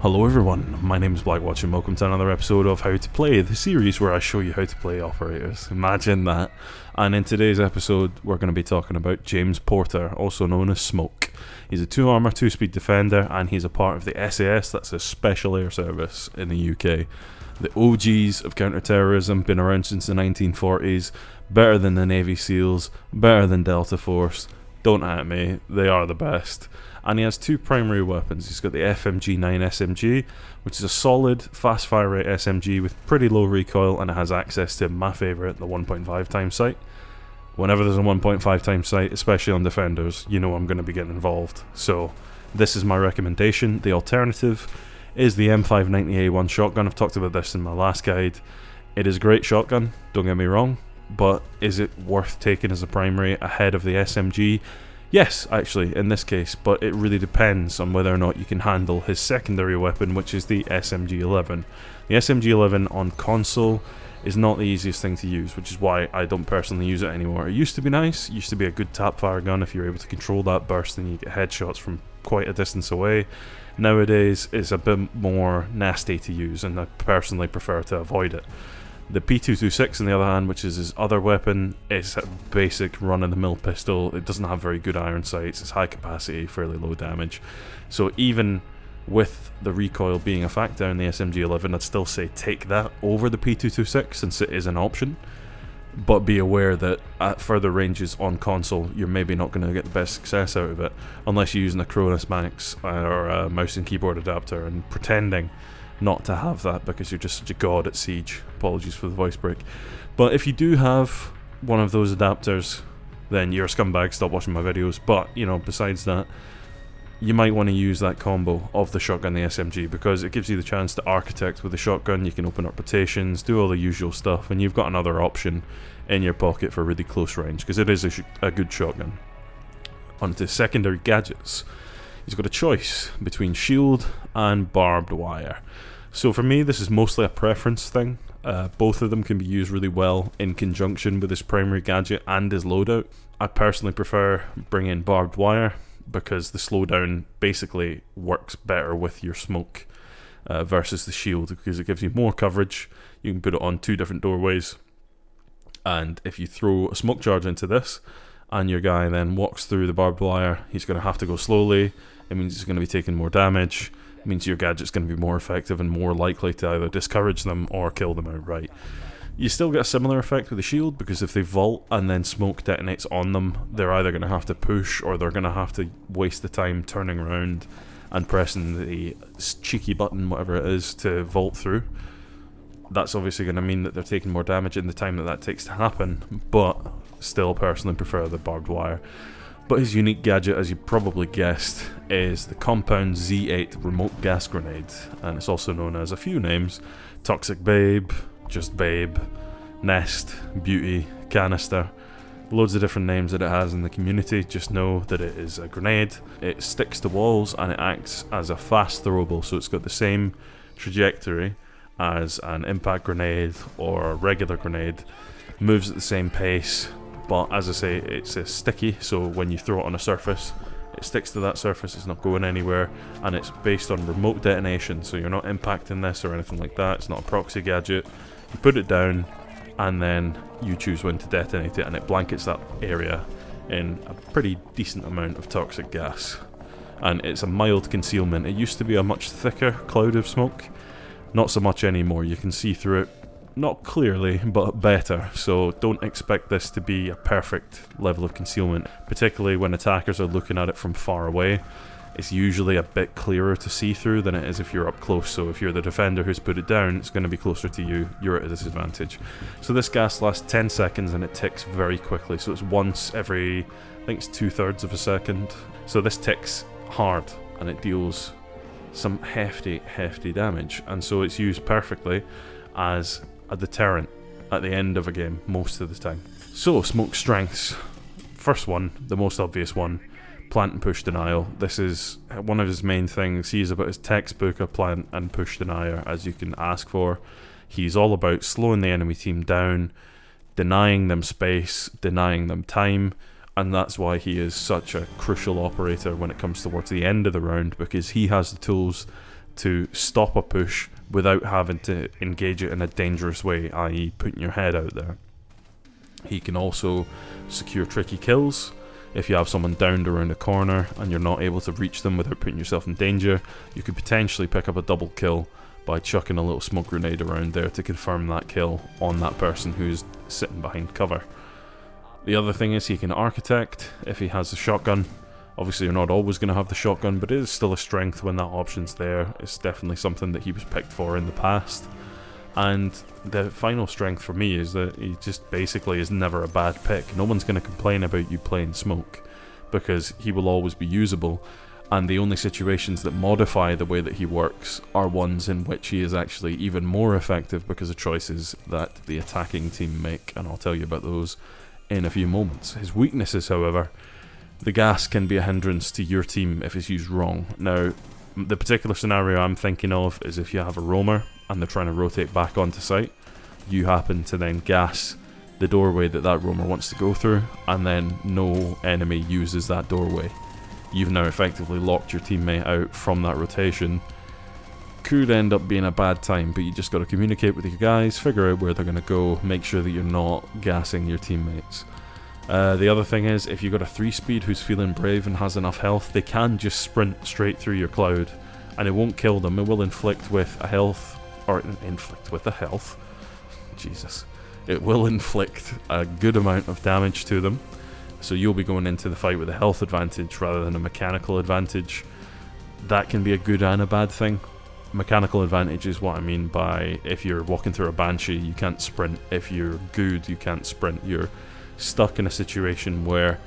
Hello everyone, my name is Blackwatch and welcome to another episode of How to Play, the series where I show you how to play operators. Imagine that. And in today's episode we're going to be talking about James Porter, also known as Smoke. He's a 2 armor, 2 speed defender and he's a part of the SAS, that's a special air service in the UK. The OGs of counter-terrorism, been around since the 1940s, better than the Navy SEALs, better than Delta Force. Don't at me, they are the best. And he has 2 primary weapons. He's got the FMG-9 SMG, which is a solid, fast fire rate SMG with pretty low recoil, and it has access to my favourite, the 1.5 times sight. Whenever there's a 1.5 times sight, especially on defenders, you know I'm going to be getting involved. So this is my recommendation. The alternative is the M590A1 shotgun. I've talked about this in my last guide. It is a great shotgun, don't get me wrong, but is it worth taking as a primary ahead of the SMG? Yes, actually, in this case, but it really depends on whether or not you can handle his secondary weapon, which is the SMG-11. The SMG-11 on console is not the easiest thing to use, which is why I don't personally use it anymore. It used to be nice, it used to be a good tap-fire gun if you're able to control that burst and you get headshots from quite a distance away. Nowadays, it's a bit more nasty to use, and I personally prefer to avoid it. The P226 on the other hand, which is his other weapon, is a basic run-of-the-mill pistol. It doesn't have very good iron sights, it's high capacity, fairly low damage. So even with the recoil being a factor in the SMG-11, I'd still say take that over the P226 since it is an option. But be aware that at further ranges on console, you're maybe not going to get the best success out of it unless you're using a Cronus Max or a mouse and keyboard adapter and pretending not to have that because you're just such a god at Siege. Apologies for the voice break. But if you do have one of those adapters, then you're a scumbag, stop watching my videos. But, you know, besides that, you might want to use that combo of the shotgun and the SMG because it gives you the chance to architect with the shotgun. You can open up rotations, do all the usual stuff, and you've got another option in your pocket for really close range because it is a good shotgun. On to secondary gadgets. He's got a choice between shield and barbed wire. So for me, this is mostly a preference thing. Both of them can be used really well in conjunction with his primary gadget and his loadout. I personally prefer bringing barbed wire because the slowdown basically works better with your smoke versus the shield because it gives you more coverage. You can put it on 2 different doorways, and if you throw a smoke charge into this and your guy then walks through the barbed wire, he's going to have to go slowly. It means he's going to be taking more damage. It means your gadget's going to be more effective and more likely to either discourage them or kill them outright. You still get a similar effect with the shield because if they vault and then smoke detonates on them, they're either going to have to push or they're going to have to waste the time turning around and pressing the cheeky button, whatever it is, to vault through. That's obviously going to mean that they're taking more damage in the time that takes to happen, but still personally prefer the barbed wire. But his unique gadget, as you probably guessed, is the Compound Z8 remote gas grenade, and it's also known as a few names: Toxic Babe, Just Babe, Nest, Beauty, Canister. Loads of different names that it has in the community. Just know that it is a grenade. It sticks to walls and it acts as a fast throwable, so it's got the same trajectory as an impact grenade or a regular grenade. Moves at the same pace. But as I say, it's sticky, so when you throw it on a surface, it sticks to that surface, it's not going anywhere, and it's based on remote detonation, so you're not impacting this or anything like that. It's not a proxy gadget. You put it down, and then you choose when to detonate it, and it blankets that area in a pretty decent amount of toxic gas. And it's a mild concealment. It used to be a much thicker cloud of smoke, not so much anymore. You can see through it. Not clearly, but better, so don't expect this to be a perfect level of concealment, particularly when attackers are looking at it from far away. It's usually a bit clearer to see through than it is if you're up close, so if you're the defender who's put it down, it's going to be closer to you, you're at a disadvantage. So this gas lasts 10 seconds and it ticks very quickly, so it's once every, I think it's 2/3 of a second. So this ticks hard and it deals some hefty damage, and so it's used perfectly as a deterrent at the end of a game most of the time. So, smoke strengths. First one, the most obvious one, plant and push denial. This is one of his main things. He's about as textbook a plant and push denier as you can ask for. He's all about slowing the enemy team down, denying them space, denying them time, and that's why he is such a crucial operator when it comes towards the end of the round, because he has the tools to stop a push without having to engage it in a dangerous way, i.e. putting your head out there. He can also secure tricky kills. If you have someone downed around a corner and you're not able to reach them without putting yourself in danger, you could potentially pick up a double kill by chucking a little smoke grenade around there to confirm that kill on that person who's sitting behind cover. The other thing is he can architect if he has a shotgun. Obviously you're not always going to have the shotgun, but it is still a strength when that option's there. It's definitely something that he was picked for in the past. And the final strength for me is that he just basically is never a bad pick. No one's going to complain about you playing smoke, because he will always be usable, and the only situations that modify the way that he works are ones in which he is actually even more effective because of choices that the attacking team make, and I'll tell you about those in a few moments. His weaknesses, however, the gas can be a hindrance to your team if it's used wrong. Now, the particular scenario I'm thinking of is if you have a roamer and they're trying to rotate back onto site, you happen to then gas the doorway that that roamer wants to go through, and then no enemy uses that doorway. You've now effectively locked your teammate out from that rotation. Could end up being a bad time, but you just got to communicate with your guys, figure out where they're going to go, make sure that you're not gassing your teammates. The other thing is, if you've got a 3-speed who's feeling brave and has enough health, they can just sprint straight through your cloud, and it won't kill them. It will inflict with a health, Jesus. It will inflict a good amount of damage to them, so you'll be going into the fight with a health advantage rather than a mechanical advantage. That can be a good and a bad thing. Mechanical advantage is what I mean by if you're walking through a Banshee, you can't sprint. If you're good, you can't sprint. You're stuck in a situation where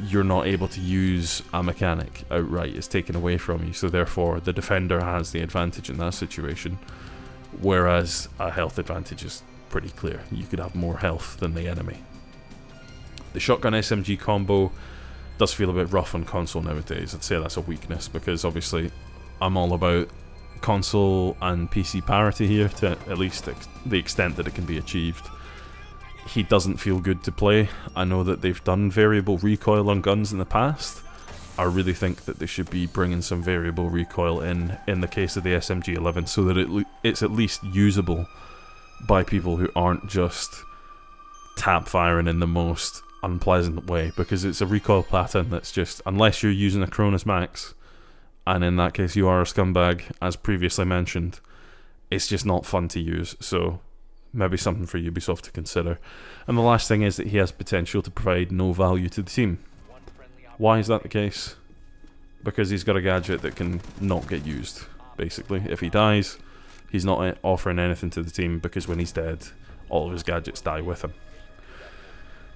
you're not able to use a mechanic outright. It's taken away from you, so therefore the defender has the advantage in that situation, whereas a health advantage is pretty clear. You could have more health than the enemy. The shotgun SMG combo does feel a bit rough on console nowadays. I'd say that's a weakness, because obviously I'm all about console and PC parity here, to at least the extent that it can be achieved. He doesn't feel good to play. I know that they've done variable recoil on guns in the past. I really think that they should be bringing some variable recoil in the case of the SMG-11, so that it's at least usable by people who aren't just tap firing in the most unpleasant way, because it's a recoil pattern that's just, unless you're using a Cronus Max, and in that case you are a scumbag, as previously mentioned, it's just not fun to use. So maybe something for Ubisoft to consider. And the last thing is that he has potential to provide no value to the team. Why is that the case? Because he's got a gadget that can not get used, basically. If he dies, he's not offering anything to the team, because when he's dead, all of his gadgets die with him.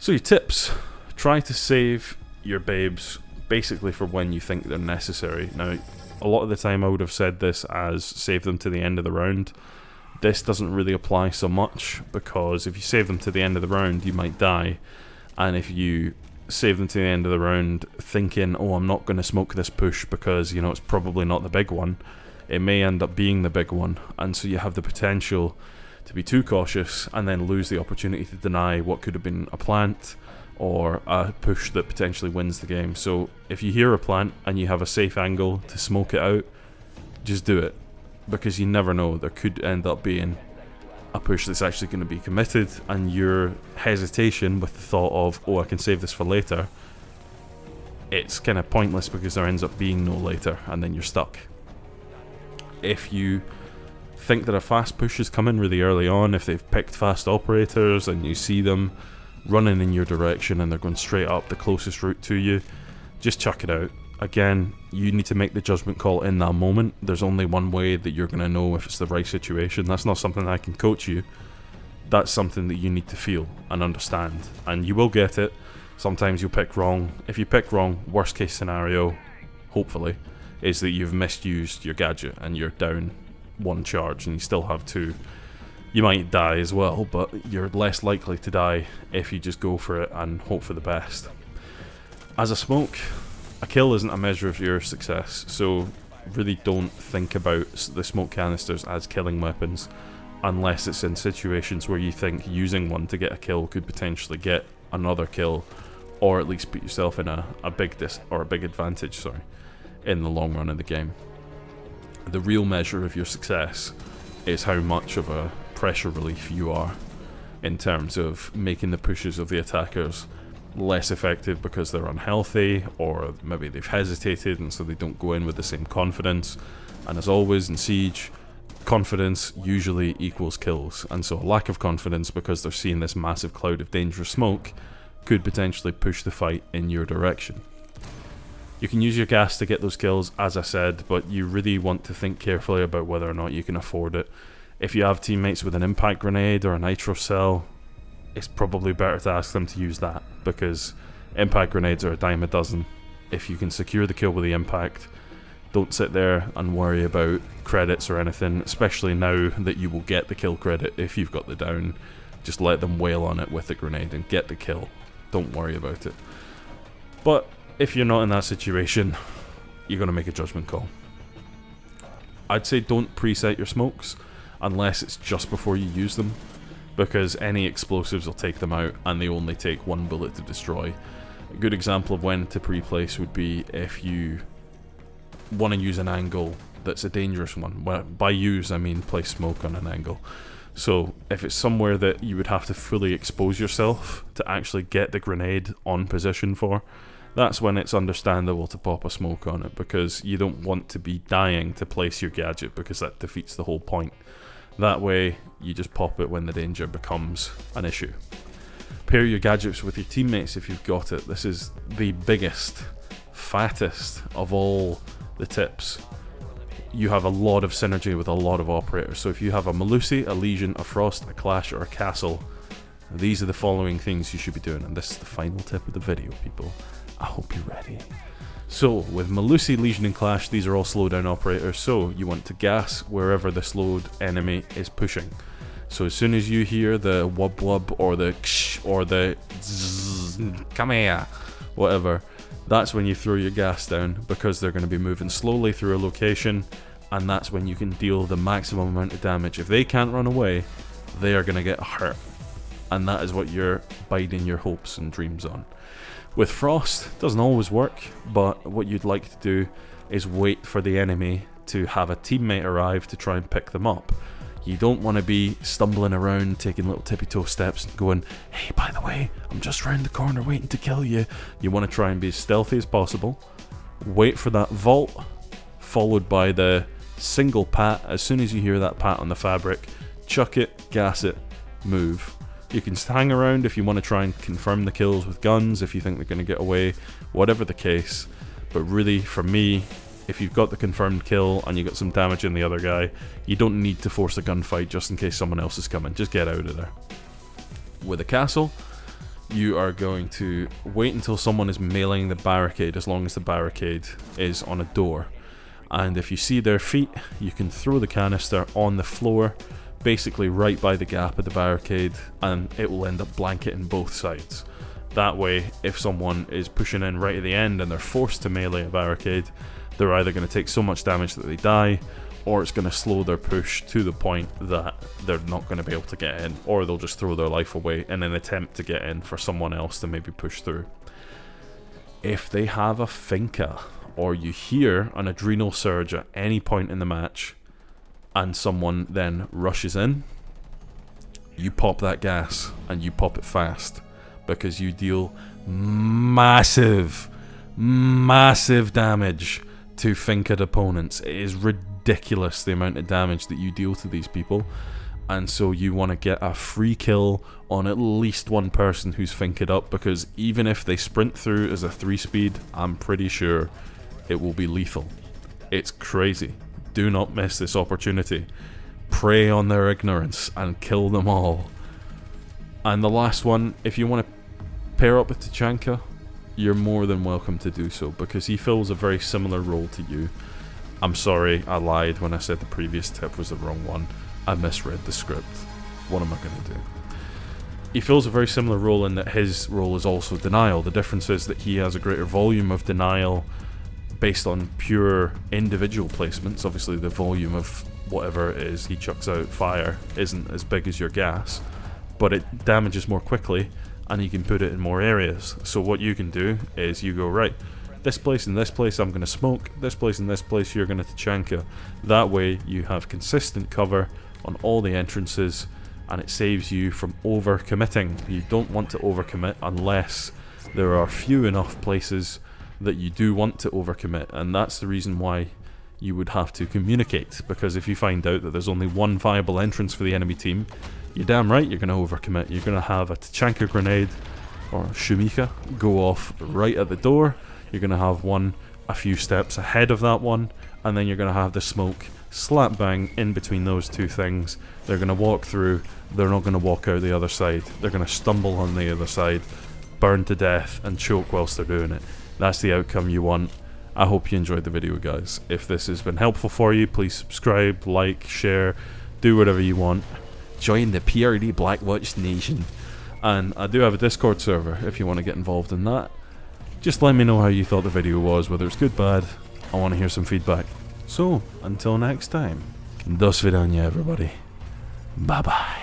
So your tips: try to save your babes basically for when you think they're necessary. Now, a lot of the time I would have said this as save them to the end of the round. This doesn't really apply so much, because if you save them to the end of the round, you might die. And if you save them to the end of the round thinking, oh, I'm not going to smoke this push because, you know, it's probably not the big one, it may end up being the big one. And so you have the potential to be too cautious and then lose the opportunity to deny what could have been a plant or a push that potentially wins the game. So if you hear a plant and you have a safe angle to smoke it out, just do it. Because you never know, there could end up being a push that's actually going to be committed, and your hesitation with the thought of, oh, I can save this for later, it's kind of pointless, because there ends up being no later, and then you're stuck. If you think that a fast push is coming really early on, if they've picked fast operators and you see them running in your direction and they're going straight up the closest route to you, just chuck it out. Again, you need to make the judgment call in that moment. There's only one way that you're going to know if it's the right situation. That's not something I can coach you. That's something that you need to feel and understand. And you will get it. Sometimes you'll pick wrong. If you pick wrong, worst case scenario, hopefully, is that you've misused your gadget and you're down one charge and you still have two. You might die as well, but you're less likely to die if you just go for it and hope for the best. As a smoke, a kill isn't a measure of your success, so really don't think about the smoke canisters as killing weapons unless it's in situations where you think using one to get a kill could potentially get another kill, or at least put yourself in a big advantage in the long run of the game. The real measure of your success is how much of a pressure relief you are in terms of making the pushes of the attackers less effective because they're unhealthy, or maybe they've hesitated and so they don't go in with the same confidence. And as always in Siege, confidence usually equals kills, and so a lack of confidence because they're seeing this massive cloud of dangerous smoke could potentially push the fight in your direction. You can use your gas to get those kills, as I said, but you really want to think carefully about whether or not you can afford it. If you have teammates with an impact grenade or a nitro cell, it's probably better to ask them to use that, because impact grenades are a dime a dozen. If you can secure the kill with the impact, don't sit there and worry about credits or anything, especially now that you will get the kill credit if you've got the down. Just let them wail on it with the grenade and get the kill. Don't worry about it. But if you're not in that situation, you're going to make a judgment call. I'd say don't preset your smokes unless it's just before you use them, because any explosives will take them out and they only take one bullet to destroy. A good example of when to pre-place would be if you want to use an angle that's a dangerous one. Well, by use I mean place smoke on an angle. So if it's somewhere that you would have to fully expose yourself to actually get the grenade on position for, that's when it's understandable to pop a smoke on it, because you don't want to be dying to place your gadget, because that defeats the whole point. That way you just pop it when the danger becomes an issue. Pair your gadgets with your teammates if you've got it. This is the biggest, fattest of all the tips. You have a lot of synergy with a lot of operators. So if you have a Melusi, a Legion, a Frost, a Clash, or a Castle, these are the following things you should be doing. And this is the final tip of the video, people. I hope you're ready. So with Melusi, Legion, and Clash, these are all slowdown operators. So you want to gas wherever the slowed enemy is pushing. So as soon as you hear the wub wub or the ksh or the zzz, come here, whatever, that's when you throw your gas down, because they're going to be moving slowly through a location, and that's when you can deal the maximum amount of damage. If they can't run away, they are going to get hurt, and that is what you're biding your hopes and dreams on. With Frost, it doesn't always work, but what you'd like to do is wait for the enemy to have a teammate arrive to try and pick them up. You don't want to be stumbling around, taking little tippy-toe steps and going, hey, by the way, I'm just round the corner waiting to kill you. You want to try and be as stealthy as possible. Wait for that vault, followed by the single pat. As soon as you hear that pat on the fabric, chuck it, gas it, move. You can hang around if you want to try and confirm the kills with guns, if you think they're going to get away, whatever the case. But really, for me, if you've got the confirmed kill and you got some damage in the other guy, you don't need to force a gunfight just in case someone else is coming. Just get out of there. With a castle, you are going to wait until someone is mailing the barricade, as long as the barricade is on a door. And if you see their feet, you can throw the canister on the floor, basically right by the gap of the barricade, and it will end up blanketing both sides. That way, if someone is pushing in right at the end and they're forced to melee a barricade, they're either going to take so much damage that they die, or it's going to slow their push to the point that they're not going to be able to get in, or they'll just throw their life away in an attempt to get in for someone else to maybe push through. If they have a Finca, or you hear an adrenal surge at any point in the match, and someone then rushes in, you pop that gas, and you pop it fast, because you deal massive damage to Finca'd opponents. It is ridiculous the amount of damage that you deal to these people, and so you want to get a free kill on at least one person who's Finca'd up, because even if they sprint through as a 3-speed, I'm pretty sure it will be lethal. It's crazy. Do not miss this opportunity. Prey on their ignorance and kill them all. And the last one, if you want to pair up with Tachanka, you're more than welcome to do so, because he fills a very similar role to you. I'm sorry, I lied when I said the previous tip was the wrong one. I misread the script. What am I going to do? He fills a very similar role in that his role is also denial. The difference is that he has a greater volume of denial based on pure individual placements. Obviously the volume of whatever it is he chucks out fire isn't as big as your gas, but it damages more quickly and you can put it in more areas. So what you can do is you go, right, this place and this place I'm going to smoke, this place and this place you're going to Tachanka. That way you have consistent cover on all the entrances, and it saves you from over-committing. You don't want to overcommit unless there are few enough places that you do want to overcommit, and that's the reason why you would have to communicate, because if you find out that there's only one viable entrance for the enemy team, you're damn right you're going to overcommit. You're going to have a Tachanka grenade or Shumika go off right at the door, you're going to have one a few steps ahead of that one, and then you're going to have the smoke slap bang in between those two things. They're going to walk through, they're not going to walk out the other side, they're going to stumble on the other side, burn to death and choke whilst they're doing it. That's the outcome you want. I hope you enjoyed the video, guys. If this has been helpful for you, please subscribe, like, share, do whatever you want. Join the PRD Blackwatch Nation. And I do have a Discord server if you want to get involved in that. Just let me know how you thought the video was, whether it's good, bad. I want to hear some feedback. So, until next time, do svidaniya, everybody. Bye-bye.